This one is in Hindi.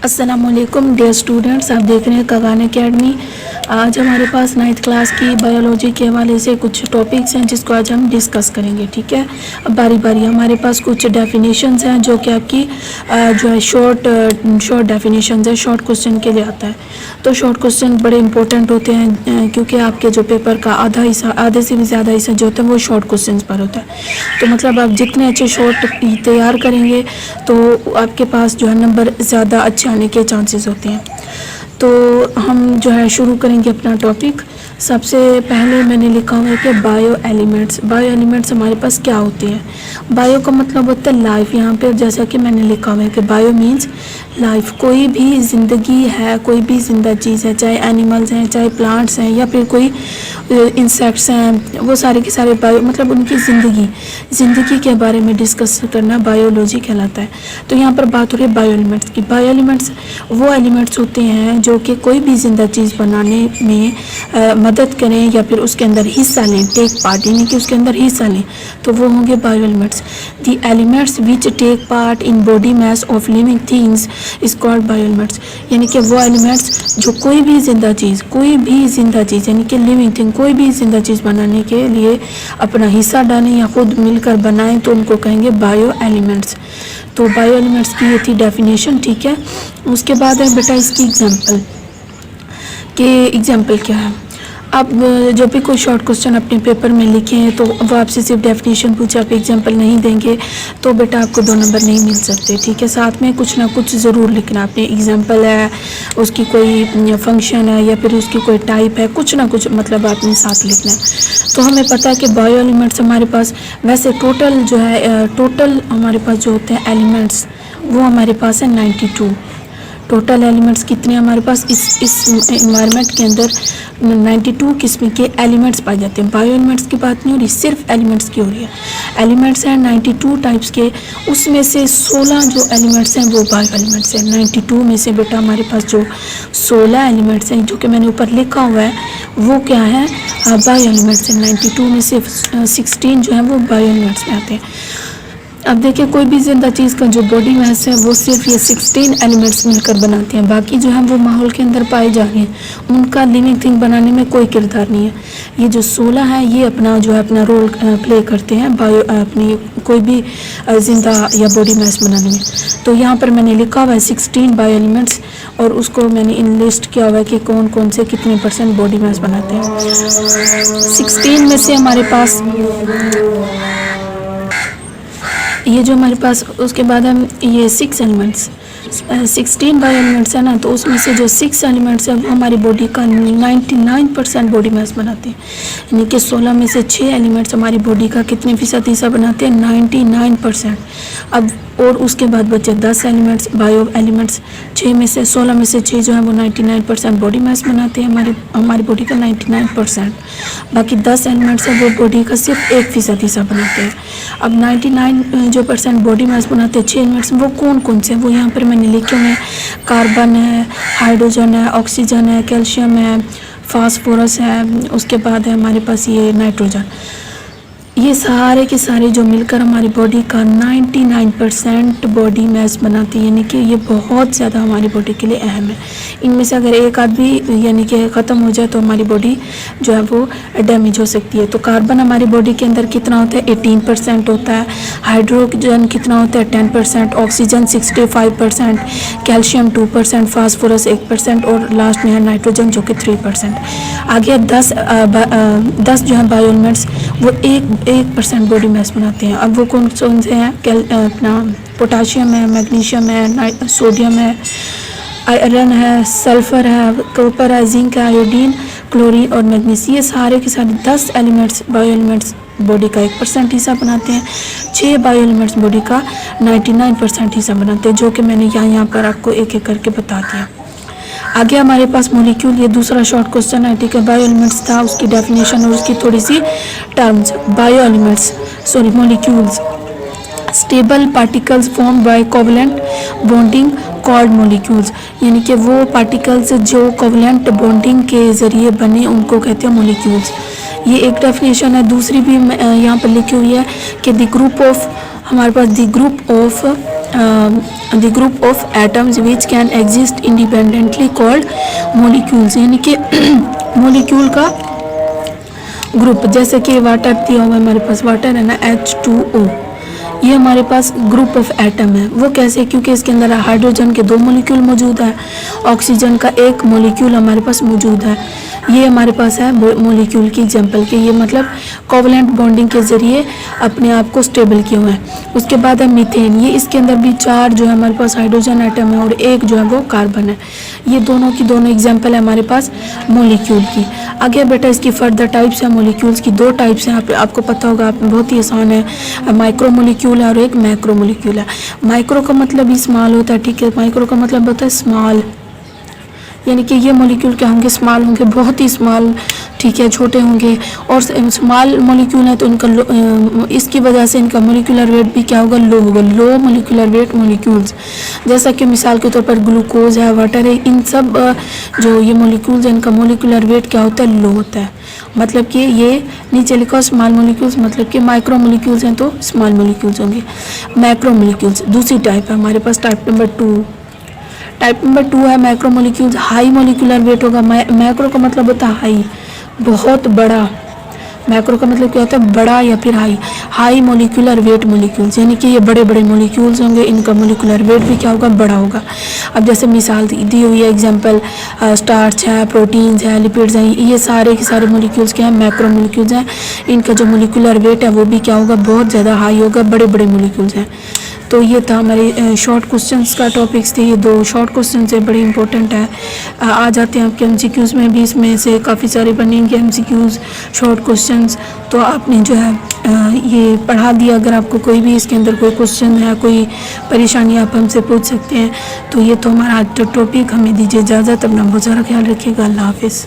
अस्सलामुअलैकुम डियर स्टूडेंट्स, आप देख रहे हैं कगान एकेडमी। आज हमारे पास 9th क्लास की बायोलॉजी के हवाले से कुछ टॉपिक्स हैं जिसको आज हम डिस्कस करेंगे। ठीक है, अब बारी बारी हमारे पास कुछ डेफिनेशंस हैं जो कि आपकी जो है शॉर्ट डेफिनेशंस है, शॉर्ट क्वेश्चन के लिए आता है। तो शॉर्ट क्वेश्चन बड़े इंपॉर्टेंट होते हैं क्योंकि आपके जो पेपर का आधे से भी ज़्यादा हिस्सा जो होता है वो शॉर्ट क्वेश्चन पर होता है। तो मतलब आप जितने अच्छे शॉर्ट तैयार करेंगे तो आपके पास जो है नंबर ज़्यादा अच्छे आने के चांसेस होते हैं। तो हम जो है शुरू करेंगे अपना टॉपिक। सबसे पहले मैंने लिखा हुआ है कि बायो एलिमेंट्स हमारे पास क्या होते हैं। बायो का मतलब होता है लाइफ। यहाँ पे जैसा कि मैंने लिखा हुआ है कि बायो मीन्स लाइफ। कोई भी ज़िंदगी है, कोई भी ज़िंदा चीज़ है, चाहे एनिमल्स हैं, चाहे प्लांट्स हैं या फिर कोई इंसेक्ट्स हैं, वो सारे के सारे बायो मतलब उनकी ज़िंदगी के बारे में डिस्कस करना बायोलॉजी कहलाता है। तो यहाँ पर बात हो रही है बायो एलिमेंट्स की। बायो एलिमेंट्स वो एलिमेंट्स होते हैं जो कि कोई भी ज़िंदा चीज़ बनाने में मदद करें या फिर उसके अंदर हिस्सा लें, टेक पार्ट, यानी कि उसके अंदर हिस्सा लें, तो वो होंगे bio elements. The elements which take part in body mass of living things is called bio elements. यानी कि वो एलिमेंट्स जो कोई भी ज़िंदा चीज़ यानी कि लिविंग थिंग, कोई भी ज़िंदा चीज़ बनाने के लिए अपना हिस्सा डालें या खुद मिलकर बनाएं तो उनको कहेंगे बायो एलिमेंट्स। तो बायो एलिमेंट्स की ये थी डेफिनेशन। ठीक है, उसके बाद है बेटा इसकी एग्जाम्पल क्या है। अब जब भी कोई शॉर्ट क्वेश्चन अपने पेपर में लिखें तो वो आपसे सिर्फ डेफिनेशन पूछे, आप एग्जांपल नहीं देंगे तो बेटा आपको 2 नंबर नहीं मिल सकते। ठीक है, साथ में कुछ ना कुछ ज़रूर लिखना। आपने एग्जांपल है, उसकी कोई फंक्शन है या फिर उसकी कोई टाइप है, कुछ ना कुछ मतलब आपने साथ लिखना है। तो हमें पता है कि बायो एलिमेंट्स हमारे पास वैसे टोटल हमारे पास जो होते हैं एलिमेंट्स वो हमारे पास है 92। टोटल एलिमेंट्स कितने हमारे पास इस इन्वायरमेंट के अंदर 92 किस्म के एलिमेंट्स पाए जाते हैं। बायो एलिमेंट्स की बात नहीं हो रही, सिर्फ एलिमेंट्स की हो रही है। एलिमेंट्स हैं 92 टाइप्स के, उसमें से 16 जो एलिमेंट्स हैं वो बायो एलिमेंट्स हैं। 92 में से बेटा हमारे पास जो 16 एलिमेंट्स हैं जो कि मैंने ऊपर लिखा हुआ है वो क्या है, बायो एलिमेंट्स हैं। 92 में से 16 जो है वो बायो एलिमेंट्स में आते हैं। अब देखिए, कोई भी ज़िंदा चीज़ का जो बॉडी मास है वो सिर्फ ये 16 एलिमेंट्स मिलकर बनाते हैं। बाकी जो है वो माहौल के अंदर पाए जा रहे हैं, उनका लिविंग थिंग बनाने में कोई किरदार नहीं है। ये जो 16 है ये अपना रोल प्ले करते हैं अपनी कोई भी ज़िंदा या बॉडी मास बनाने में। तो यहाँ पर मैंने लिखा हुआ है 16 बायो एलिमेंट्स और उसको मैंने इन लिस्ट किया हुआ है कि कौन कौन से कितने % बॉडी मास बनाते हैं। 16 में से हमारे पास ये जो हमारे पास, उसके बाद हम ये 6 एलिमेंट्स 16 बायो एलिमेंट्स है ना, तो उसमें से जो 6 एलिमेंट्स हैं वो हमारी बॉडी का 99% बॉडी मास बनाते हैं। यानी कि 16 में से 6 एलिमेंट्स हमारी बॉडी का कितने फीसद हिस्सा बनाते हैं, 99%। अब और उसके बाद बचे 10 एलिमेंट्स बायो एलिमेंट्स। 16 में से 6 जो है वो 99% बॉडी मास बनाते हैं, हमारी बॉडी का 99%। बाकी 10 एलिमेंट्स हैं वो बॉडी का सिर्फ 1% हिस्सा बनाते हैं। अब 99% बॉडी मास बनाते हैं 6 एलिमेंट्स, वो कौन कौन से हैं वो यहाँ पर मैंने लिखे हुए हैं। कार्बन है, हाइड्रोजन है, ऑक्सीजन है, कैल्शियम है, फास्फोरस है, उसके बाद है हमारे पास ये नाइट्रोजन। ये सारे के सारे जो मिलकर हमारी बॉडी का 99% बॉडी मास बनाती है, यानी कि ये बहुत ज़्यादा हमारी बॉडी के लिए अहम है। इनमें से अगर एक आध भी यानी कि ख़त्म हो जाए तो हमारी बॉडी जो है वो डैमेज हो सकती है। तो कार्बन हमारी बॉडी के अंदर कितना होता है, 18% होता है। हाइड्रोजन कितना होता है, 10%। ऑक्सीजन 65%, कैल्शियम 2%, फास्फोरस 1% और लास्ट में है नाइट्रोजन जो कि 3%। आगे 10 जो है बायो एलिमेंट्स वो 1% बॉडी मास बनाते हैं। अब वो कौन से हैं, अपना पोटाशियम है, मैग्नीशियम है, सोडियम है, आयरन है, सल्फ़र है, कॉपर है, जिंक है, आयोडीन, क्लोरीन और मैग्नीशियम। ये सारे के सारे 10 एलिमेंट्स बायो एलिमेंट्स बॉडी का 1% हिस्सा बनाते हैं। 6 बायो एलिमेंट्स बॉडी का 99% हिस्सा बनाते हैं, जो कि मैंने यहाँ पर आपको एक एक करके बता दिया। आगे हमारे पास मॉलिक्यूल, ये दूसरा शॉर्ट क्वेश्चन है। ठीक है, बायो एलिमेंट्स था, उसकी डेफिनेशन और उसकी थोड़ी सी terms. Bio elements molecules stable particles form by covalent bonding called molecules. यानी कि वो पार्टिकल्स जो कोवलेंट बॉन्डिंग के ज़रिए बने उनको कहते हैं मॉलिक्यूल्स। ये एक डेफिनेशन है। दूसरी भी यहाँ पर लिखी हुई है कि the group of the group of atoms which can exist independently called molecules, यानी कि मोलिक्यूल का ग्रुप। जैसे कि वाटर दिया हुआ हमारे पास, वाटर है ना H2O, ये हमारे पास ग्रुप ऑफ एटम है। वो कैसे? क्योंकि इसके अंदर हाइड्रोजन के 2 मोलिक्यूल मौजूद है, ऑक्सीजन का 1 मोलिक्यूल हमारे पास मौजूद है। ये हमारे पास है मोलिक्यूल की एग्जांपल के, ये मतलब कोवलेंट बॉन्डिंग के ज़रिए अपने आप को स्टेबल किए हुए हैं। उसके बाद है मीथेन, ये इसके अंदर भी 4 जो है हमारे पास हाइड्रोजन एटम है और 1 जो है वो कार्बन है। ये दोनों की दोनों एग्जाम्पल है हमारे पास मोलिक्यूल की। आगे बेटा इसकी फर्दर टाइप्स है मोलिक्यूल्स की, 2 टाइप्स हैं, आपको पता होगा, बहुत ही आसान है। माइक्रो मोलिक्यूल है और एक मैक्रो मोलिक्यूल है। माइक्रो का मतलब ही स्मॉल होता है, ठीक है, माइक्रो का मतलब होता है स्मॉल, यानी कि ये मोलिक्यूल क्या होंगे? स्मॉल होंगे, बहुत ही स्मॉल, ठीक है, छोटे होंगे। और स्मॉल मोलिक्यूल है तो इनका इसकी वजह से इनका मोलिकुलर वेट भी क्या होगा? लो होगा, लो मोलिकुलर वेट मोलिक्यूल्स। जैसा कि मिसाल के तौर पर ग्लूकोज है, वाटर है, इन सब जो ये मोलिक्यूल्स हैं इनका मोलिकुलर वेट क्या होता है? लो होता है। मतलब कि ये नीचे लिखा स्मॉल मोलिक्यूल्स, मतलब कि माइक्रो मोलिक्यूल्स हैं तो स्मॉल मोलिक्यूल्स होंगे। मैक्रो मोलिक्यूल्स दूसरी टाइप है हमारे पास, टाइप नंबर 2। टाइप नंबर 2 है macro molecules, high molecular weight होगा। मैक्रो का मतलब होता है हाई, बहुत बड़ा। मैक्रो का मतलब क्या होता है? बड़ा या फिर high. High molecular weight molecules, यानी कि ये बड़े बड़े मोलिक्यूल्स होंगे, इनका मोलिकुलर वेट भी क्या होगा? बड़ा होगा। अब जैसे मिसाल दी हुई है एग्जांपल, स्टार्च है, प्रोटीन्स है, लिपिड्स हैं, ये सारे के सारे मोलिक्यूल्स क्या हैं? मैक्रो मोलिक्यूल्स हैं। इनका जो मोलिकुलर वेट है वो भी क्या होगा? बहुत ज़्यादा हाई होगा, बड़े बड़े मोलिक्यूल्स हैं। तो ये था हमारे शॉर्ट क्वेश्चंस का टॉपिक्स थे, ये 2 शॉर्ट क्वेश्चन है, बड़े इंपॉर्टेंट है। आ जाते हैं आपके एमसीक्यूज़ में भी, इसमें से काफ़ी सारे बनेंगे एमसीक्यूज़ शॉर्ट क्वेश्चंस। तो आपने जो है ये पढ़ा दिया। अगर आपको कोई भी इसके अंदर कोई क्वेश्चन है, कोई परेशानी, आप हमसे पूछ सकते हैं। तो ये तो हमारा आज का टॉपिक, हमें दीजिए इजाज़त, अपना बहुत सारा ख्याल रखिएगा, अल्लाह हाफिज़।